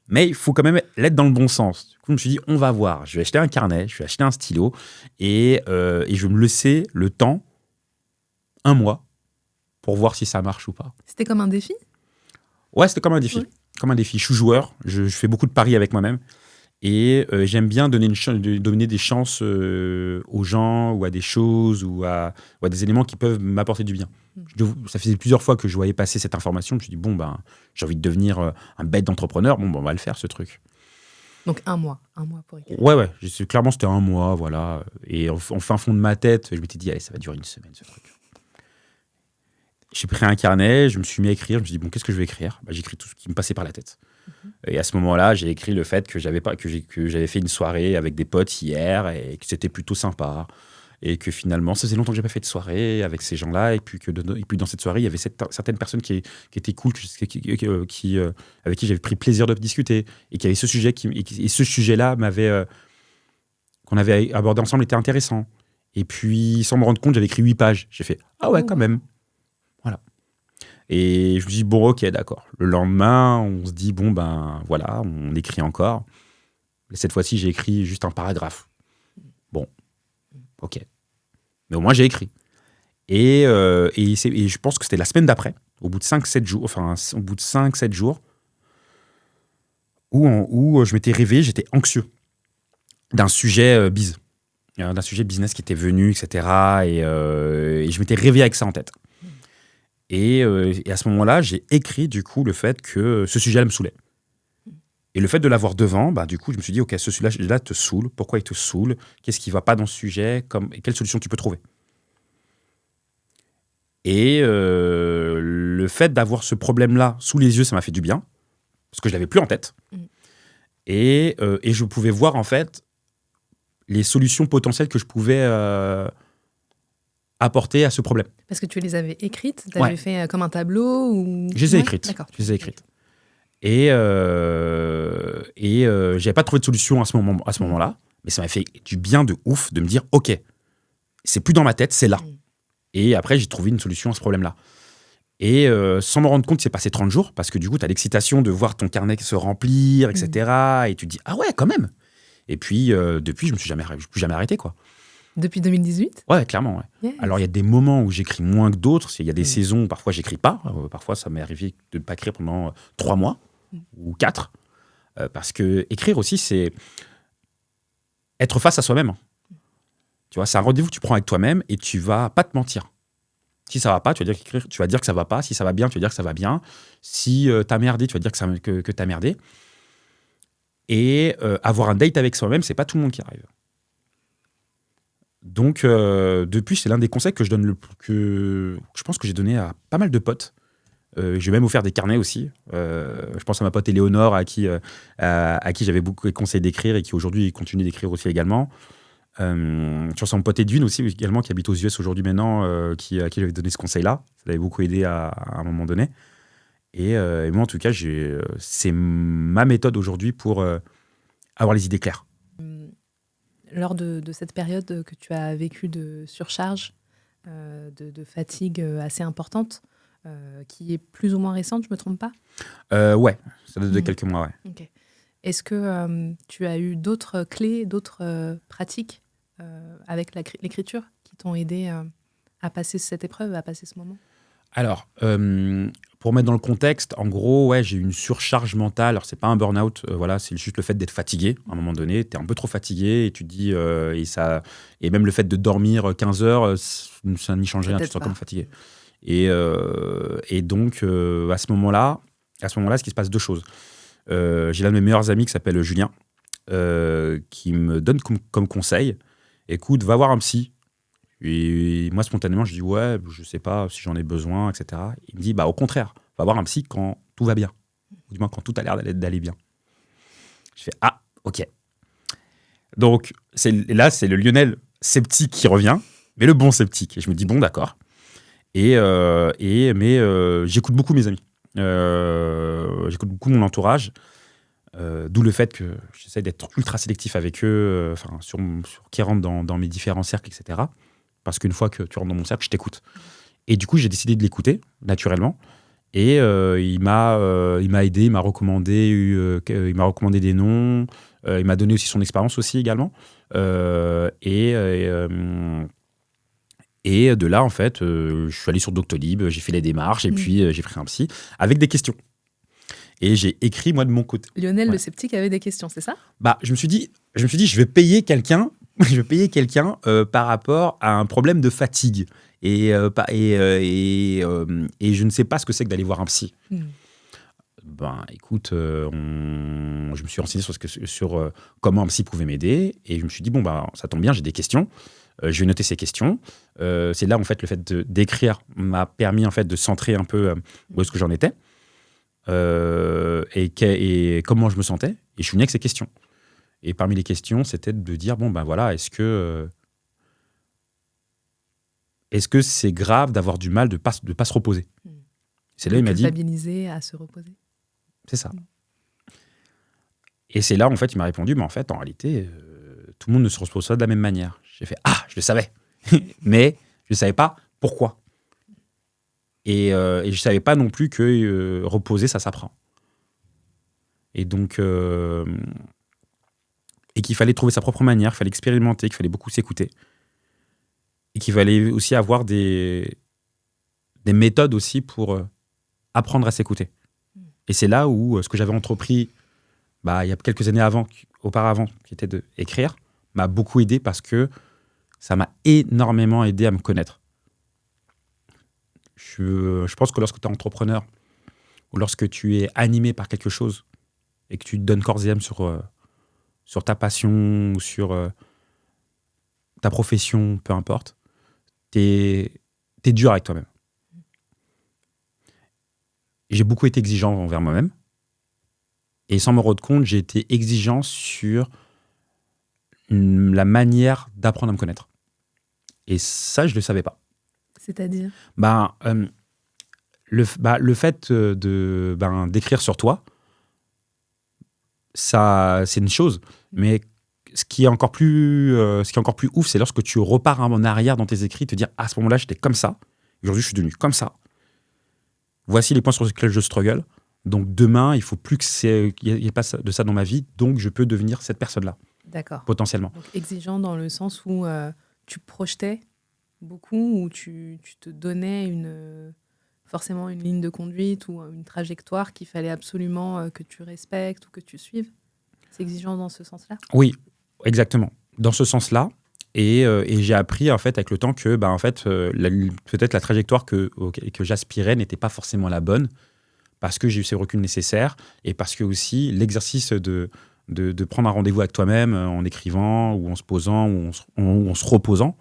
Mais il faut quand même l'être dans le bon sens. Du coup, je me suis dit, on va voir. Je vais acheter un carnet, je vais acheter un stylo et je vais me laisser le temps, 1 mois, pour voir si ça marche ou pas. C'était comme un défi? Ouais, c'était comme un défi. Oui. Comme un défi. Je suis joueur, je fais beaucoup de paris avec moi-même. Et j'aime bien donner des chances aux gens ou à des choses ou à des éléments qui peuvent m'apporter du bien. Ça faisait plusieurs fois que je voyais passer cette information. Je me suis dit, j'ai envie de devenir un bête d'entrepreneur. On va le faire, ce truc. Donc 1 mois pour écrire. Ouais. Clairement, c'était 1 mois, voilà. Et en fin fond de ma tête, je m'étais dit, allez, ça va durer 1 semaine, ce truc. J'ai pris un carnet, je me suis mis à écrire. Je me suis dit, qu'est-ce que je vais écrire? J'écris tout ce qui me passait par la tête. Et à ce moment-là, j'ai écrit le fait que j'avais fait une soirée avec des potes hier et que c'était plutôt sympa. Et que finalement, ça faisait longtemps que je n'avais pas fait de soirée avec ces gens-là. Et puis dans cette soirée, il y avait certaines personnes qui étaient cool, avec qui j'avais pris plaisir de discuter. Et qui avaient ce sujet. Et ce sujet-là qu'on avait abordé ensemble était intéressant. Et puis, sans me rendre compte, j'avais écrit 8 pages. J'ai fait, ah ouais, quand même. Voilà. Et je me dis, bon, ok, d'accord. Le lendemain, on se dit, voilà, on écrit encore. Cette fois-ci, j'ai écrit juste un paragraphe. Bon, ok. Mais au moins, j'ai écrit. Et je pense que c'était la semaine d'après, au bout de 5-7 jours, où je m'étais réveillé, j'étais anxieux d'un sujet bise. d'un sujet business qui était venu, etc. Et je m'étais réveillé avec ça en tête. Et à ce moment-là, j'ai écrit du coup le fait que ce sujet-là me saoulait. Et le fait de l'avoir devant, du coup, je me suis dit, ok, ce sujet-là te saoule. Pourquoi il te saoule? Qu'est-ce qui ne va pas dans ce sujet? Et quelle solution tu peux trouver? Et le fait d'avoir ce problème-là sous les yeux, ça m'a fait du bien, parce que je ne l'avais plus en tête. Et je pouvais voir, en fait, les solutions potentielles que je pouvais apporter à ce problème. Parce que tu les avais écrites, tu avais fait comme un tableau ou... Je les ai écrites. D'accord. Je les ai écrites. Et j'avais pas trouvé de solution à ce moment-là, mais ça m'a fait du bien de ouf de me dire, ok, c'est plus dans ma tête, c'est là. Et après, j'ai trouvé une solution à ce problème-là. Et sans me rendre compte, c'est passé 30 jours, parce que du coup, tu as l'excitation de voir ton carnet se remplir, etc. Et tu te dis, ah ouais, quand même. Et puis, depuis, je me suis plus jamais arrêté, quoi. Depuis 2018 ? Ouais, clairement. Ouais. Yes. Alors, il y a des moments où j'écris moins que d'autres. Il y a des saisons où parfois, j'écris pas. Parfois, ça m'est arrivé de ne pas écrire pendant 3 mois ou 4. Parce que écrire aussi, c'est être face à soi-même. Tu vois, c'est un rendez-vous que tu prends avec toi-même et tu vas pas te mentir. Si ça va pas, tu vas dire que ça va pas. Si ça va bien, tu vas dire que ça va bien. Si t'as merdé, tu vas dire que t'as merdé. Et avoir un date avec soi-même, c'est pas tout le monde qui arrive. Donc, depuis, c'est l'un des conseils que je donne que je pense que j'ai donné à pas mal de potes. J'ai même offert des carnets aussi. Je pense à ma pote Éléonore, à qui j'avais beaucoup conseillé d'écrire et qui aujourd'hui continue d'écrire aussi également. Je pense à mon pote Edwin aussi, également, qui habite aux US aujourd'hui maintenant, à qui j'avais donné ce conseil-là. Ça l'avait beaucoup aidé à un moment donné. Et moi, en tout cas, c'est ma méthode aujourd'hui pour avoir les idées claires. Lors de cette période que tu as vécue de surcharge, de fatigue assez importante, qui est plus ou moins récente, je ne me trompe pas? Ouais, ça date de quelques mois, ouais. Okay. Est-ce que tu as eu d'autres clés, d'autres pratiques avec l'écriture qui t'ont aidé à passer cette épreuve, à passer ce moment? Alors, pour mettre dans le contexte, en gros, ouais, j'ai eu une surcharge mentale. Alors, c'est pas un burn-out, voilà, c'est juste le fait d'être fatigué. À un moment donné, tu es un peu trop fatigué et tu te dis, et même le fait de dormir 15 heures, ça n'y change rien, tu te sens comme fatigué. Et donc, à ce moment-là, ce qui se passe deux choses. J'ai l'un de mes meilleurs amis qui s'appelle Julien, qui me donne comme conseil, écoute, va voir un psy. Et moi, spontanément, je dis ouais, je sais pas si j'en ai besoin, etc. Il me dit au contraire, va voir un psy quand tout va bien, ou du moins quand tout a l'air d'aller bien. Je fais ok. Donc là, c'est le Lionel sceptique qui revient, mais le bon sceptique. Et je me dis bon, d'accord. Mais j'écoute beaucoup mes amis, j'écoute beaucoup mon entourage. D'où le fait que j'essaie d'être ultra sélectif avec eux, sur qui rentrent dans mes différents cercles, etc. Parce qu'une fois que tu rentres dans mon cercle, je t'écoute. Et du coup, j'ai décidé de l'écouter, naturellement. Et il m'a aidé, il m'a recommandé des noms. Il m'a donné aussi son expérience aussi, également. Et de là, en fait, je suis allé sur Doctolib, j'ai fait les démarches, et puis j'ai pris un psy avec des questions. Et j'ai écrit, moi, de mon côté. Lionel, le sceptique, avait des questions, c'est ça? Je me suis dit, je vais payer quelqu'un par rapport à un problème de fatigue. Et je ne sais pas ce que c'est que d'aller voir un psy. Écoute, je me suis renseigné sur comment un psy pouvait m'aider. Et je me suis dit, ça tombe bien, j'ai des questions. Je vais noter ces questions. C'est là, en fait, le fait d'écrire m'a permis, en fait, de centrer un peu où est-ce que j'en étais. Et comment je me sentais. Et je suis venu avec ces questions. Et parmi les questions, c'était de dire, voilà, est-ce que c'est grave d'avoir du mal de pas se reposer? C'est là, il m'a dit... Culpabiliser à se reposer. C'est ça. Et c'est là, en fait, il m'a répondu, mais en fait, en réalité, tout le monde ne se repose pas de la même manière. J'ai fait, je le savais. Mais je ne savais pas pourquoi. Et je ne savais pas non plus que reposer, ça s'apprend. Et donc... et qu'il fallait trouver sa propre manière, qu'il fallait expérimenter, qu'il fallait beaucoup s'écouter. Et qu'il fallait aussi avoir des méthodes aussi pour apprendre à s'écouter. Et c'est là où ce que j'avais entrepris il y a quelques années auparavant, qui était d'écrire, m'a beaucoup aidé parce que ça m'a énormément aidé à me connaître. Je pense que lorsque tu es entrepreneur ou lorsque tu es animé par quelque chose et que tu te donnes corps et âme sur ta passion ou sur ta profession, peu importe, t'es dur avec toi-même. J'ai beaucoup été exigeant envers moi-même. Et sans me rendre compte, j'ai été exigeant sur la manière d'apprendre à me connaître. Et ça, je ne le savais pas. C'est-à-dire le fait d'écrire sur toi, ça, c'est une chose. Mais ce qui est encore plus ouf, c'est lorsque tu repars en arrière dans tes écrits, te dire à ce moment-là, j'étais comme ça. Aujourd'hui, je suis devenu comme ça. Voici les points sur lesquels je struggle. Donc demain, il ne faut plus qu'il n'y ait pas de ça dans ma vie. Donc je peux devenir cette personne-là. D'accord. Potentiellement. Donc, exigeant dans le sens où tu projetais beaucoup, où tu te donnais forcément une ligne de conduite ou une trajectoire qu'il fallait absolument que tu respectes ou que tu suives. C'est exigeant dans ce sens-là ? Oui, exactement. Dans ce sens-là. Et j'ai appris en fait avec le temps que peut-être la trajectoire que j'aspirais n'était pas forcément la bonne, parce que j'ai eu ces reculs nécessaires et parce que aussi l'exercice de prendre un rendez-vous avec toi-même en écrivant ou en se posant ou en se reposant,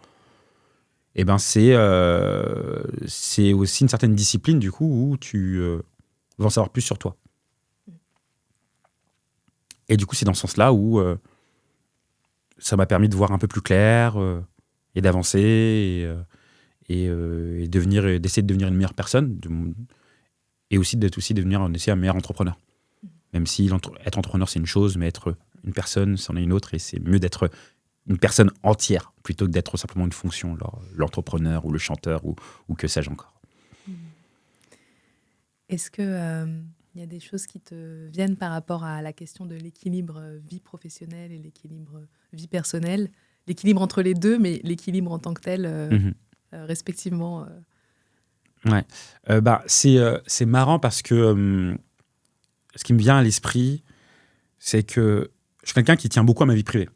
c'est aussi une certaine discipline du coup où tu vas en savoir plus sur toi. Et du coup, c'est dans ce sens-là où ça m'a permis de voir un peu plus clair et d'avancer et d'essayer de devenir une meilleure personne et aussi devenir un meilleur entrepreneur. Même si être entrepreneur, c'est une chose, mais être une personne, c'en est une autre, et c'est mieux d'être une personne entière plutôt que d'être simplement une fonction, l'entrepreneur ou le chanteur ou que sais-je encore. Est-ce que y a des choses qui te viennent par rapport à la question de l'équilibre vie professionnelle et l'équilibre vie personnelle, l'équilibre entre les deux, mais l'équilibre en tant que tel, respectivement Ouais. C'est marrant parce que ce qui me vient à l'esprit, c'est que je suis quelqu'un qui tient beaucoup à ma vie privée.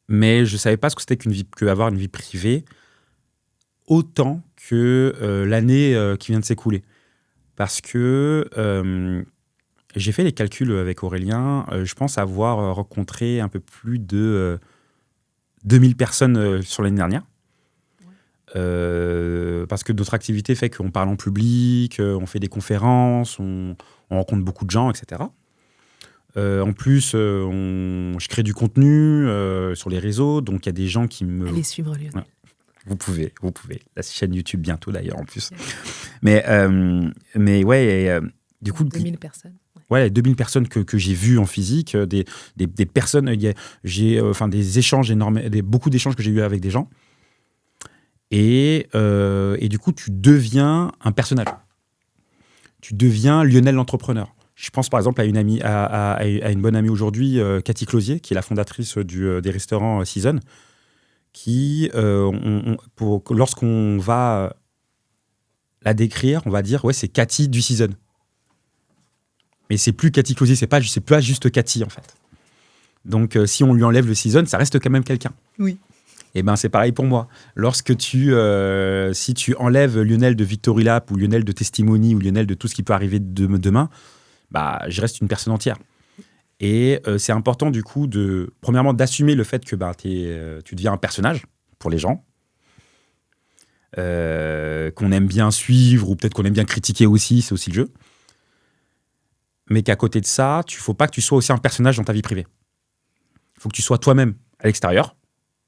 Mais je ne savais pas ce que c'était qu'avoir une vie privée autant que l'année qui vient de s'écouler. Parce que j'ai fait les calculs avec Aurélien. Je pense avoir rencontré un peu plus de 2000 personnes sur l'année dernière. Parce que notre activité fait qu'on parle en public, on fait des conférences, on rencontre beaucoup de gens, etc. En plus, je crée du contenu sur les réseaux, donc il y a des gens qui me... Allez suivre Lionel. Ouais. Vous pouvez. La chaîne YouTube bientôt d'ailleurs en plus. Mais ouais, du coup... 2000 personnes. Ouais, 2000 personnes que j'ai vues en physique, des personnes, j'ai des échanges énormes, beaucoup d'échanges que j'ai eu avec des gens. Et du coup, tu deviens un personnage. Tu deviens Lionel l'entrepreneur. Je pense par exemple à une bonne amie aujourd'hui, Cathy Closier, qui est la fondatrice des restaurants Season, qui, lorsqu'on va la décrire, on va dire, ouais, c'est Cathy du Season. Mais c'est plus Cathy Closier, c'est pas juste Cathy en fait. Donc si on lui enlève le Season, ça reste quand même quelqu'un. Oui. Et c'est pareil pour moi. Lorsque si tu enlèves Lionel de Victory Lap ou Lionel de Testimony ou Lionel de tout ce qui peut arriver demain, je reste une personne entière. Et c'est important du coup premièrement d'assumer le fait que tu deviens un personnage pour les gens, qu'on aime bien suivre ou peut-être qu'on aime bien critiquer aussi, c'est aussi le jeu. Mais qu'à côté de ça, il ne faut pas que tu sois aussi un personnage dans ta vie privée. Il faut que tu sois toi-même à l'extérieur,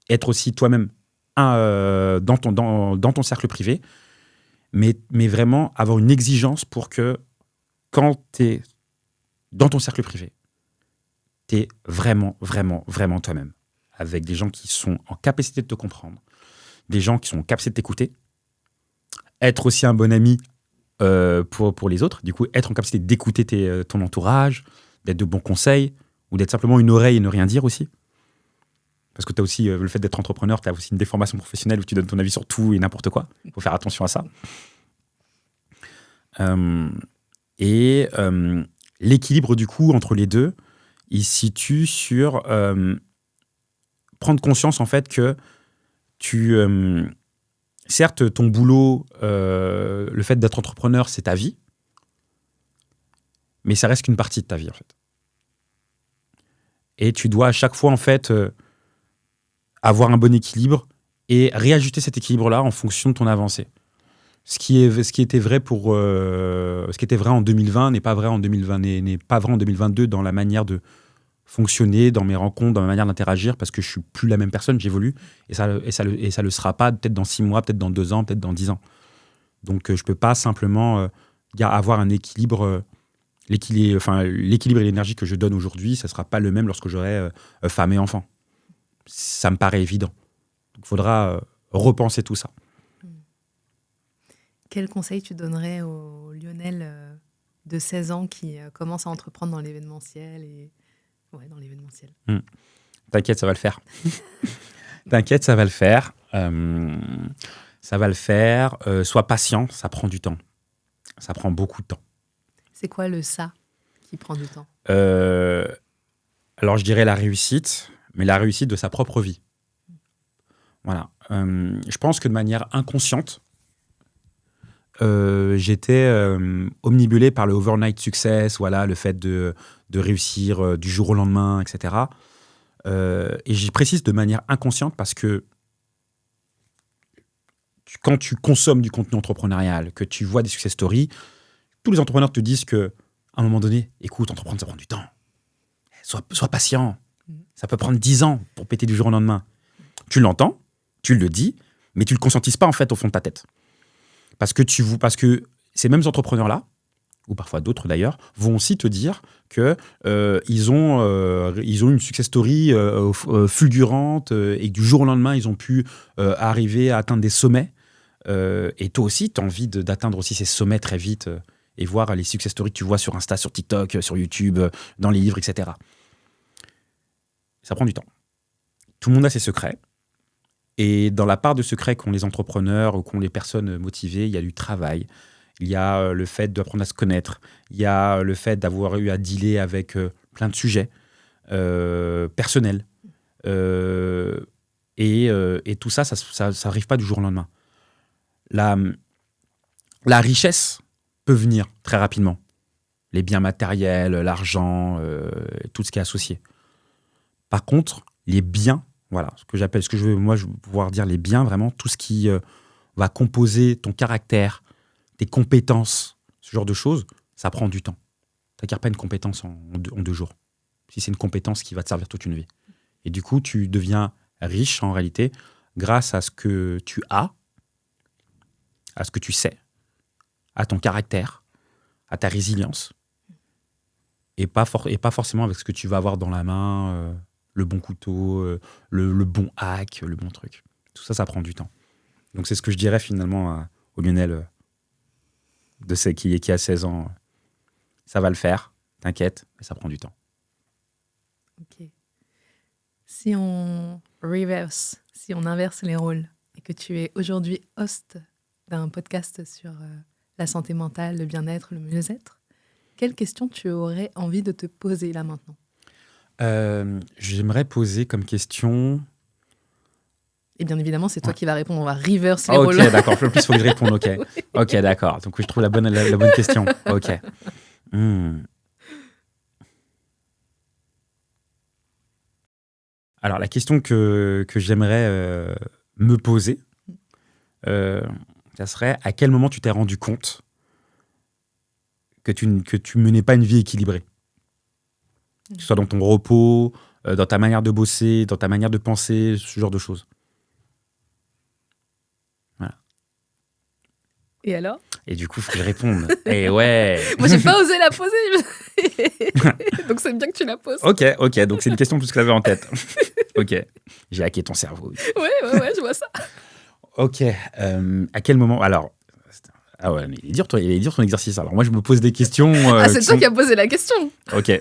être aussi toi-même dans ton cercle privé, mais vraiment avoir une exigence pour que quand tu es dans ton cercle privé, tu es vraiment, vraiment, vraiment toi-même, avec des gens qui sont en capacité de te comprendre, des gens qui sont en capacité de t'écouter, être aussi un bon ami pour les autres, du coup être en capacité d'écouter ton entourage, d'être de bons conseils, ou d'être simplement une oreille et ne rien dire aussi. Parce que tu as aussi le fait d'être entrepreneur, tu as aussi une déformation professionnelle où tu donnes ton avis sur tout et n'importe quoi. Il faut faire attention à ça. L'équilibre du coup entre les deux, il se situe sur prendre conscience en fait que certes, ton boulot, le fait d'être entrepreneur, c'est ta vie, mais ça reste qu'une partie de ta vie en fait. Et tu dois à chaque fois en fait avoir un bon équilibre et réajuster cet équilibre-là en fonction de ton avancée. Ce qui était vrai en 2020 n'est pas vrai en 2020, n'est pas vrai en 2022 dans la manière de fonctionner, dans mes rencontres, dans ma manière d'interagir, parce que je suis plus la même personne, j'évolue, et ça le sera pas peut-être dans 6 mois, peut-être dans 2 ans, peut-être dans 10 ans. Donc je peux pas simplement avoir un équilibre, l'équilibre et l'énergie que je donne aujourd'hui, ça sera pas le même lorsque j'aurai femme et enfant. Ça me paraît évident. Donc il faudra repenser tout ça. Quel conseil tu donnerais au Lionel de 16 ans qui commence à entreprendre dans l'événementiel dans l'événementiel. T'inquiète, ça va le faire. T'inquiète, ça va le faire. Ça va le faire. Sois patient, ça prend du temps. Ça prend beaucoup de temps. C'est quoi le ça qui prend du temps ? Alors, je dirais la réussite, mais la réussite de sa propre vie. Voilà. Je pense que de manière inconsciente, j'étais omnibulé par le overnight success, voilà, le fait de réussir du jour au lendemain, etc. Et j'y précise de manière inconsciente parce que quand tu consommes du contenu entrepreneurial, que tu vois des success stories, tous les entrepreneurs te disent que à un moment donné, écoute, entreprendre, ça prend du temps. Sois patient. Ça peut prendre 10 ans pour péter du jour au lendemain. Tu l'entends, tu le dis, mais tu ne le conscientises pas en fait au fond de ta tête. Parce que ces mêmes entrepreneurs-là, ou parfois d'autres d'ailleurs, vont aussi te dire qu'ils ont une success story fulgurante et que du jour au lendemain, ils ont pu arriver à atteindre des sommets. Et toi aussi, tu as envie d'atteindre aussi ces sommets très vite et voir les success stories que tu vois sur Insta, sur TikTok, sur YouTube, dans les livres, etc. Ça prend du temps. Tout le monde a ses secrets. Et dans la part de secrets qu'ont les entrepreneurs ou qu'ont les personnes motivées, il y a du travail. Il y a le fait d'apprendre à se connaître. Il y a le fait d'avoir eu à dealer avec plein de sujets personnels. Et tout ça, ça n'arrive pas du jour au lendemain. La richesse peut venir très rapidement. Les biens matériels, l'argent, tout ce qui est associé. Par contre, les biens, voilà, ce que je veux pouvoir dire les biens, vraiment, tout ce qui va composer ton caractère, tes compétences, ce genre de choses, ça prend du temps. Tu n'acquiers pas une compétence en 2 jours. Si c'est une compétence qui va te servir toute une vie. Et du coup, tu deviens riche en réalité grâce à ce que tu as, à ce que tu sais, à ton caractère, à ta résilience, et pas forcément avec ce que tu vas avoir dans la main, le bon couteau, le bon hack, le bon truc. Tout ça, ça prend du temps. Donc c'est ce que je dirais finalement au Lionel qui a 16 ans. Ça va le faire, t'inquiète, mais ça prend du temps. Ok. Si on inverse les rôles et que tu es aujourd'hui host d'un podcast sur la santé mentale, le bien-être, le mieux-être, quelle question tu aurais envie de te poser là maintenant ? J'aimerais poser comme question... Et bien évidemment, c'est toi qui vas répondre. On va reverse les rôles. Ok, d'accord. En plus, il faut que je réponde. Ok, oui. Ok, d'accord. Donc, je trouve la bonne question. Ok. Alors, la question que j'aimerais me poser, ça serait à quel moment tu t'es rendu compte que tu menais pas une vie équilibrée ? Que ce soit dans ton repos, dans ta manière de bosser, dans ta manière de penser, ce genre de choses. Voilà. Et alors ? Et du coup, il faut que je réponde. Et ouais. Moi, j'ai pas osé la poser. Donc, c'est bien que tu la poses. Ok. Donc, c'est une question plus que j'avais en tête. Ok. J'ai hacké ton cerveau. Ouais, je vois ça. Ok. À quel moment... Alors... Ah ouais, il est dur ton exercice. Alors, moi, je me pose des questions... c'est toi qui as posé la question. Ok.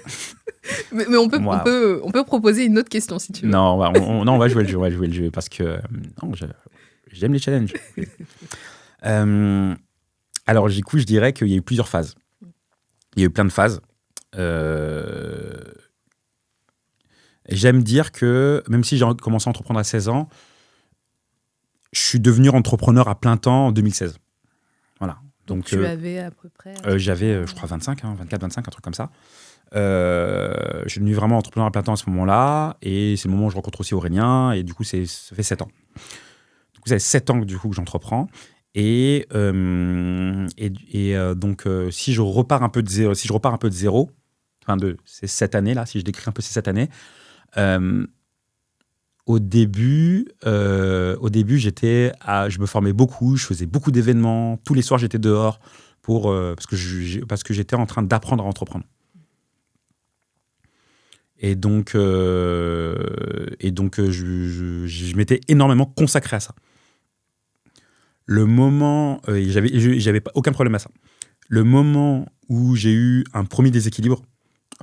mais on peut proposer une autre question, si tu veux. Non, on va jouer le jeu. Parce que... j'aime les challenges. Alors, du coup, je dirais qu'il y a eu plusieurs phases. Il y a eu plein de phases. J'aime dire que, même si j'ai commencé à entreprendre à 16 ans, je suis devenu entrepreneur à plein temps en 2016. Voilà. Donc tu avais à peu près j'avais, je crois, 25, 24, 25, un truc comme ça. Je suis devenu vraiment entrepreneur à plein temps à ce moment-là. Et c'est le moment où je rencontre aussi Aurélien. Et du coup, ça fait 7 ans. Du coup, ça fait 7 ans du coup, que j'entreprends. Et donc, si je repars un peu de zéro, enfin de cette année-là, si je décris un peu ces 7 années, au début, je me formais beaucoup, je faisais beaucoup d'événements. Tous les soirs, j'étais dehors parce que j'étais en train d'apprendre à entreprendre. Et donc, je m'étais énormément consacré à ça. Le moment, j'avais aucun problème à ça. Le moment où j'ai eu un premier déséquilibre,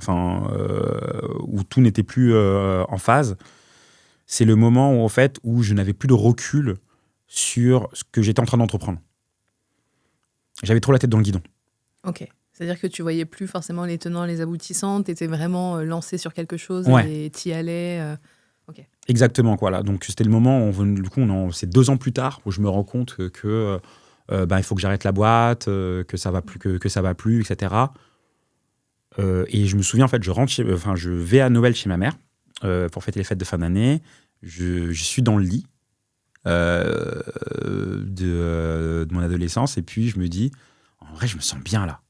où tout n'était plus en phase, c'est le moment où, en fait, où je n'avais plus de recul sur ce que j'étais en train d'entreprendre. J'avais trop la tête dans le guidon. Ok. C'est-à-dire que tu voyais plus forcément les tenants, les aboutissants, tu étais vraiment lancé sur quelque chose et tu y allais. Ok. Exactement, voilà. Donc c'était le moment où, du coup, c'est 2 ans plus tard où je me rends compte que il faut que j'arrête la boîte, que ça va plus, que ça va plus, etc. Et je me souviens, en fait, je vais à Noël chez ma mère pour fêter les fêtes de fin d'année. Je suis dans le lit de mon adolescence et puis je me dis, en vrai, je me sens bien là.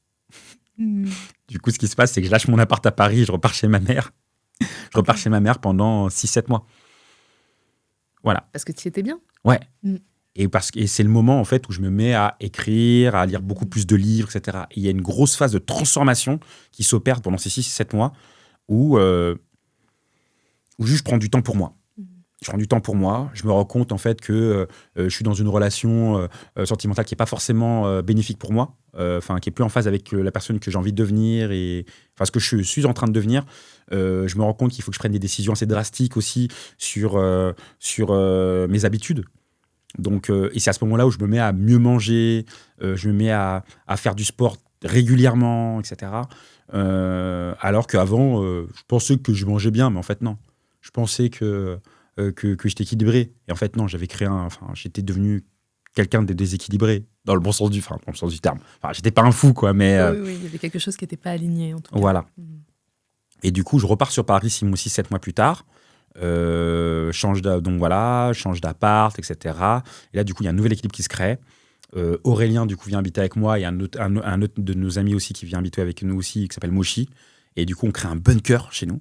Du coup, ce qui se passe, c'est que je lâche mon appart à Paris, je repars chez ma mère. Je repars chez ma mère pendant 6-7 mois. Voilà. Parce que tu y étais bien. Ouais. Et c'est le moment, en fait, où je me mets à écrire, à lire beaucoup plus de livres, etc. Et il y a une grosse phase de transformation qui s'opère pendant ces 6-7 mois où juste je prends du temps pour moi. Je prends du temps pour moi. Je me rends compte, en fait, que je suis dans une relation sentimentale qui n'est pas forcément bénéfique pour moi, qui n'est plus en phase avec la personne que j'ai envie de devenir et ce que je suis en train de devenir. Je me rends compte qu'il faut que je prenne des décisions assez drastiques aussi sur mes habitudes. Donc, et c'est à ce moment-là où je me mets à mieux manger, je me mets à faire du sport régulièrement, etc. Alors qu'avant, je pensais que je mangeais bien, mais en fait, non. Je pensais que j'étais équilibré. Et en fait, non, j'étais devenu quelqu'un de déséquilibré, dans le bon sens du terme. Enfin, j'étais pas un fou, quoi, mais... Oui, il y avait quelque chose qui n'était pas aligné, en tout cas. Voilà. Et du coup, je repars sur Paris 6-7 mois plus tard. Change d'appart, etc. Et là, du coup, il y a un nouvel équilibre qui se crée. Aurélien, du coup, vient habiter avec moi. Il y a un autre de nos amis aussi qui vient habiter avec nous aussi, qui s'appelle Moshi. Et du coup, on crée un bunker chez nous.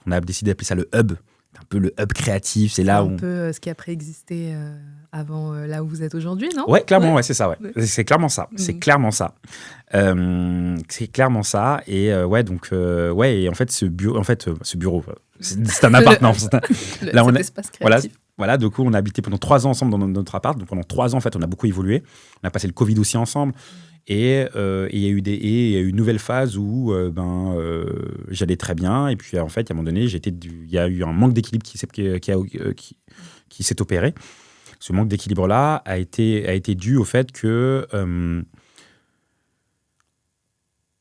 On a décidé d'appeler ça le hub. C'est un peu le hub créatif. C'est là où... un peu ce qui a préexisté avant là où vous êtes aujourd'hui, non ? Ouais, clairement, ouais, c'est ça. Ouais. C'est clairement ça. C'est clairement ça. C'est clairement ça. Et et en fait, ce bureau, c'est un appart. Là, cet espace créatif. Voilà, du coup, on a habité pendant 3 ans ensemble dans notre appart. Donc pendant 3 ans, en fait, on a beaucoup évolué. On a passé le Covid aussi ensemble. Et il y a eu une nouvelle phase où j'allais très bien. Et puis, en fait, à un moment donné, il y a eu un manque d'équilibre qui s'est opéré. Ce manque d'équilibre-là a été dû au fait que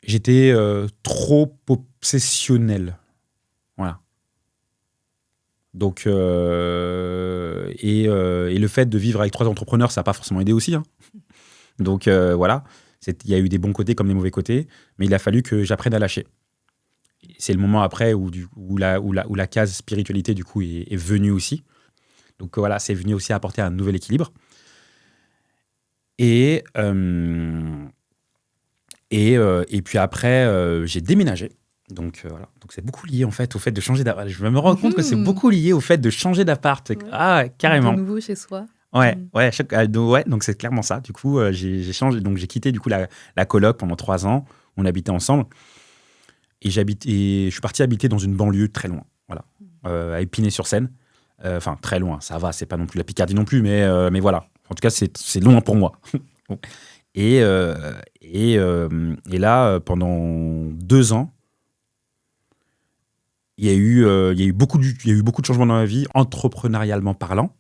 j'étais trop obsessionnel. Voilà. Donc, et le fait de vivre avec 3 entrepreneurs, ça n'a pas forcément aidé aussi. Hein. Donc, voilà. Il y a eu des bons côtés comme des mauvais côtés, mais il a fallu que j'apprenne à lâcher. C'est le moment après où la case spiritualité, du coup, est venue aussi. Donc, voilà, c'est venu aussi apporter un nouvel équilibre. Et puis après, j'ai déménagé. Donc, voilà. Donc, c'est beaucoup lié, en fait, au fait de changer d'appart. Je me rends compte que c'est beaucoup lié au fait de changer d'appart. Ouais. Ah, carrément. De nouveau chez soi. Ouais, donc c'est clairement ça. Du coup, j'ai changé. Donc, j'ai quitté, du coup, la coloc pendant 3 ans. On habitait ensemble. Et je suis parti habiter dans une banlieue très loin. Voilà. À Épinay-sur-Seine. Enfin, très loin. Ça va, c'est pas non plus la Picardie non plus, mais voilà. En tout cas, c'est loin pour moi. Et là, pendant 2 ans, il y a eu beaucoup de changements dans ma vie, entrepreneurialement parlant,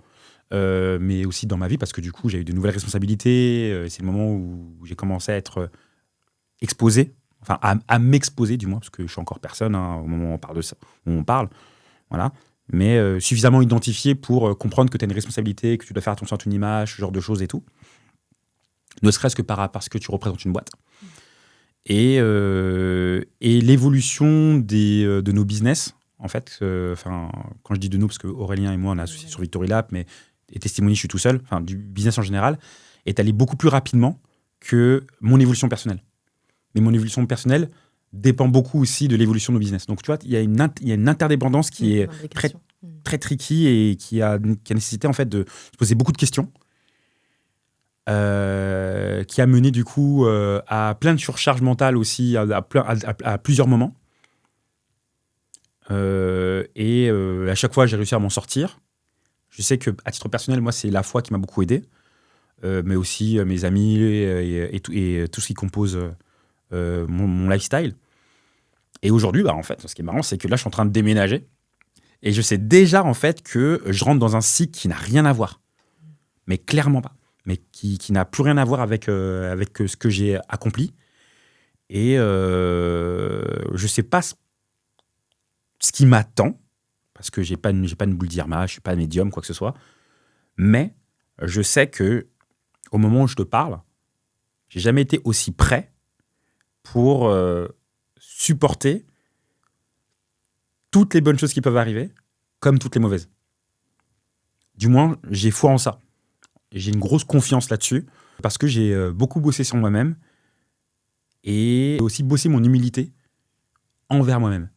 mais aussi dans ma vie, parce que du coup, j'ai eu de nouvelles responsabilités. C'est le moment où j'ai commencé à être exposé, enfin à m'exposer du moins, parce que je suis encore personne au moment où on parle de ça, où on parle. Voilà. Mais suffisamment identifié pour comprendre que tu as une responsabilité, que tu dois faire attention à ton image, ce genre de choses et tout. Ne serait-ce que parce que tu représentes une boîte. Et l'évolution de nos business, en fait, quand je dis de nous, parce que Aurélien et moi, on est associés sur Victory Lab, mais et Testimony, je suis tout seul, du business en général, est allé beaucoup plus rapidement que mon évolution personnelle. Mais mon évolution personnelle dépend beaucoup aussi de l'évolution de nos business. Donc, tu vois, il y a une interdépendance qui est très tricky et qui a nécessité, en fait, de se poser beaucoup de questions. Qui a mené du coup à plein de surcharge mentale aussi à plusieurs moments. À chaque fois, j'ai réussi à m'en sortir. Je sais qu'à titre personnel, moi, c'est la foi qui m'a beaucoup aidé, mais aussi mes amis et tout ce qui compose mon lifestyle. Et aujourd'hui, en fait, ce qui est marrant, c'est que là, je suis en train de déménager et je sais déjà en fait que je rentre dans un cycle qui n'a rien à voir, mais clairement pas. Mais qui n'a plus rien à voir avec ce que j'ai accompli. Et je ne sais pas ce qui m'attend, parce que je n'ai pas une boule d'Irma, je ne suis pas médium, quoi que ce soit. Mais je sais qu'au moment où je te parle, je n'ai jamais été aussi prêt pour supporter toutes les bonnes choses qui peuvent arriver, comme toutes les mauvaises. Du moins, j'ai foi en ça. J'ai une grosse confiance là-dessus parce que j'ai beaucoup bossé sur moi-même et aussi bossé mon humilité envers moi-même.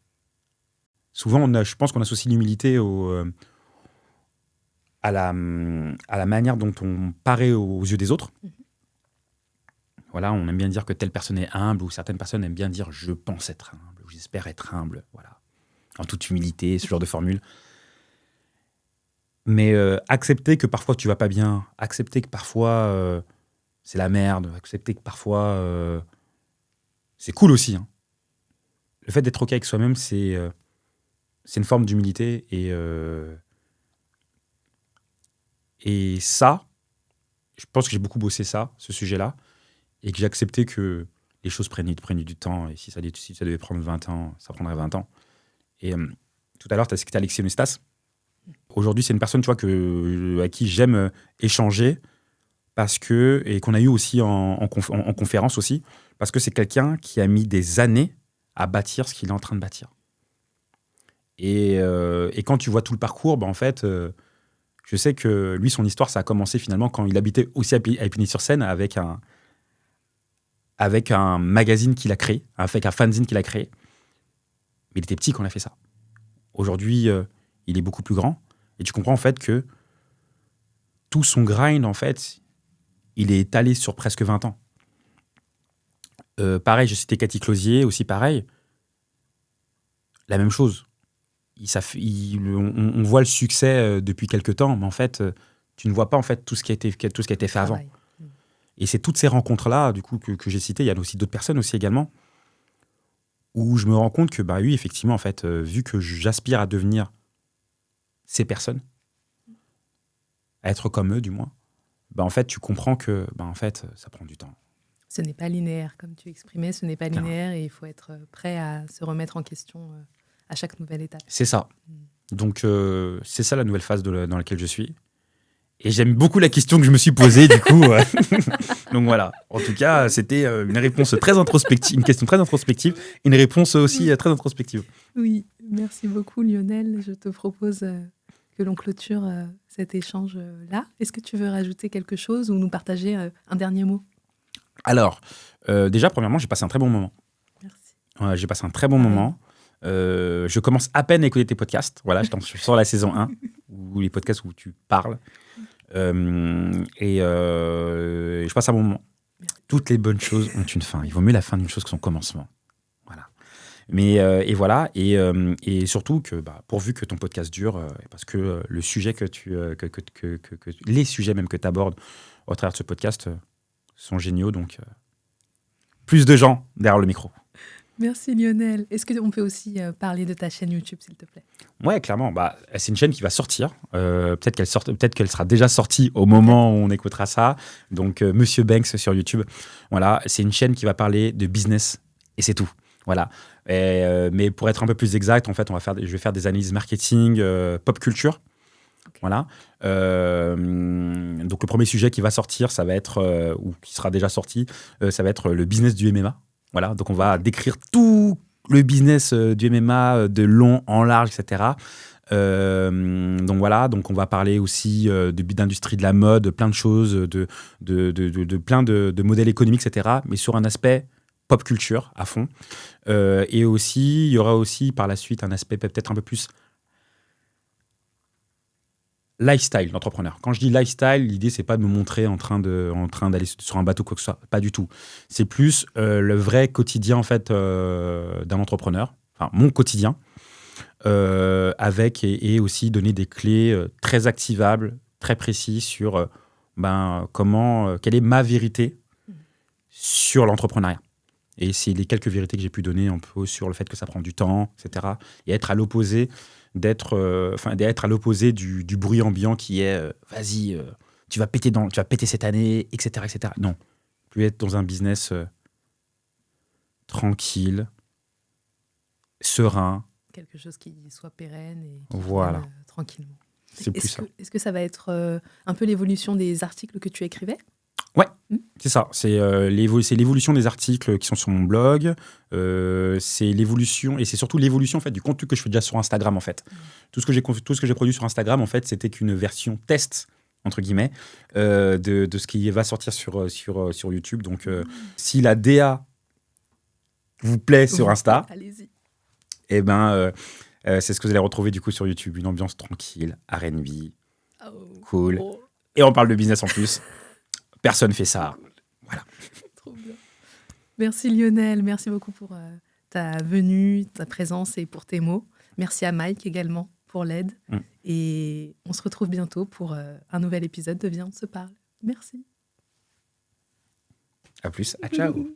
Souvent, je pense qu'on associe l'humilité à la manière dont on paraît aux yeux des autres. Voilà, on aime bien dire que telle personne est humble ou certaines personnes aiment bien dire « je pense être humble » ou « j'espère être humble ». Voilà, en toute humilité, ce genre de formule. Mais accepter que parfois tu vas pas bien, accepter que parfois c'est la merde, accepter que parfois c'est cool aussi. Hein. Le fait d'être OK avec soi-même, c'est une forme d'humilité. Et ça, je pense que j'ai beaucoup bossé ce sujet-là, et que j'ai accepté que les choses prennent du temps, et si ça devait prendre 20 ans, ça prendrait 20 ans. Et tout à l'heure, tu as cité Alexis Onestas. Aujourd'hui, c'est une personne, tu vois, à qui j'aime échanger et qu'on a eu aussi en conférence aussi, parce que c'est quelqu'un qui a mis des années à bâtir ce qu'il est en train de bâtir. Et quand tu vois tout le parcours, en fait, je sais que lui, son histoire, ça a commencé finalement quand il habitait aussi à Épinay-sur-Seine avec un magazine qu'il a créé, avec un fanzine qu'il a créé. Mais il était petit quand il a fait ça. Aujourd'hui, il est beaucoup plus grand. Et tu comprends en fait que tout son grind, en fait, il est étalé sur presque 20 ans. Pareil, je citais Cathy Closier, aussi pareil. La même chose. On voit le succès depuis quelques temps, mais en fait, tu ne vois pas en fait tout ce qui a été fait avant. Et c'est toutes ces rencontres-là, du coup, que j'ai citées. Il y a aussi d'autres personnes aussi également, où je me rends compte que, oui, effectivement, en fait, vu que j'aspire à devenir ces personnes, à être comme eux, du moins, en fait, tu comprends que, en fait, ça prend du temps. Ce n'est pas linéaire, comme tu exprimais, ce n'est pas linéaire et il faut être prêt à se remettre en question à chaque nouvelle étape. C'est ça. Donc, c'est ça la nouvelle phase dans laquelle je suis. Et j'aime beaucoup la question que je me suis posée, du coup. Donc voilà. En tout cas, c'était une réponse très introspective, une question très introspective, une réponse aussi très introspective. Oui, merci beaucoup Lionel. Je te propose que l'on clôture cet échange-là. Est-ce que tu veux rajouter quelque chose ou nous partager un dernier mot ? Alors, déjà, premièrement, j'ai passé un très bon moment. Merci. J'ai passé un très bon moment. Je commence à peine à écouter tes podcasts. Voilà, je suis sur la saison 1, ou les podcasts où tu parles. Je passe un bon moment. Merci. Toutes les bonnes choses ont une fin. Il vaut mieux la fin d'une chose que son commencement. Voilà. Et voilà. Et surtout que, pourvu que ton podcast dure, parce que le sujet les sujets même que tu abordes au travers de ce podcast sont géniaux. Donc, plus de gens derrière le micro. Merci Lionel. Est-ce qu'on peut aussi parler de ta chaîne YouTube, s'il te plaît ? Ouais, clairement. C'est une chaîne qui va sortir. Peut-être qu'elle sera déjà sortie au moment où on écoutera ça. Donc, Monsieur Banks sur YouTube. Voilà, c'est une chaîne qui va parler de business et c'est tout. Voilà. Mais pour être un peu plus exact, en fait, je vais faire des analyses marketing, pop culture. Ok. Voilà. Donc le premier sujet qui va sortir, ça va être, ou qui sera déjà sorti, ça va être le business du MMA. Voilà. Donc on va décrire tout le business du MMA de long en large, etc. Donc voilà, donc on va parler aussi d'industrie de la mode, plein de choses, de plein de modèles économiques, etc. Mais sur un aspect pop culture à fond. Et aussi, il y aura aussi par la suite un aspect peut-être un peu plus lifestyle d'entrepreneur. Quand je dis lifestyle, l'idée c'est pas de me montrer en train d'aller sur un bateau quoi que ce soit, pas du tout. C'est plus le vrai quotidien en fait d'un entrepreneur, enfin mon quotidien, avec et aussi donner des clés très activables, très précises sur quelle est ma vérité sur l'entrepreneuriat. Et c'est les quelques vérités que j'ai pu donner un peu sur le fait que ça prend du temps, etc. Et être à l'opposé d'être à l'opposé du bruit ambiant qui est vas-y, tu vas péter cette année, etc., etc. Non, plus être dans un business tranquille, serein. Quelque chose qui soit pérenne et qui Voilà, vienne tranquillement. c'est plus ça. Est-ce que ça va être un peu l'évolution des articles que tu écrivais? Ouais, c'est ça. C'est l'évolution des articles qui sont sur mon blog. C'est l'évolution, et c'est surtout l'évolution en fait, du contenu que je fais déjà sur Instagram. En fait. Tout ce que j'ai produit sur Instagram, en fait, c'était qu'une version test, entre guillemets, de ce qui va sortir sur YouTube. Donc, si la DA vous plaît sur Insta, allez-y. eh ben, c'est ce que vous allez retrouver du coup sur YouTube. Une ambiance tranquille, R&B, cool. Et on parle de business en plus. Personne fait ça. Voilà. Trop bien. Merci Lionel, merci beaucoup pour ta venue, ta présence et pour tes mots. Merci à Mike également pour l'aide. Et on se retrouve bientôt pour un nouvel épisode de Viens, on se parle. Merci. À plus. À ciao.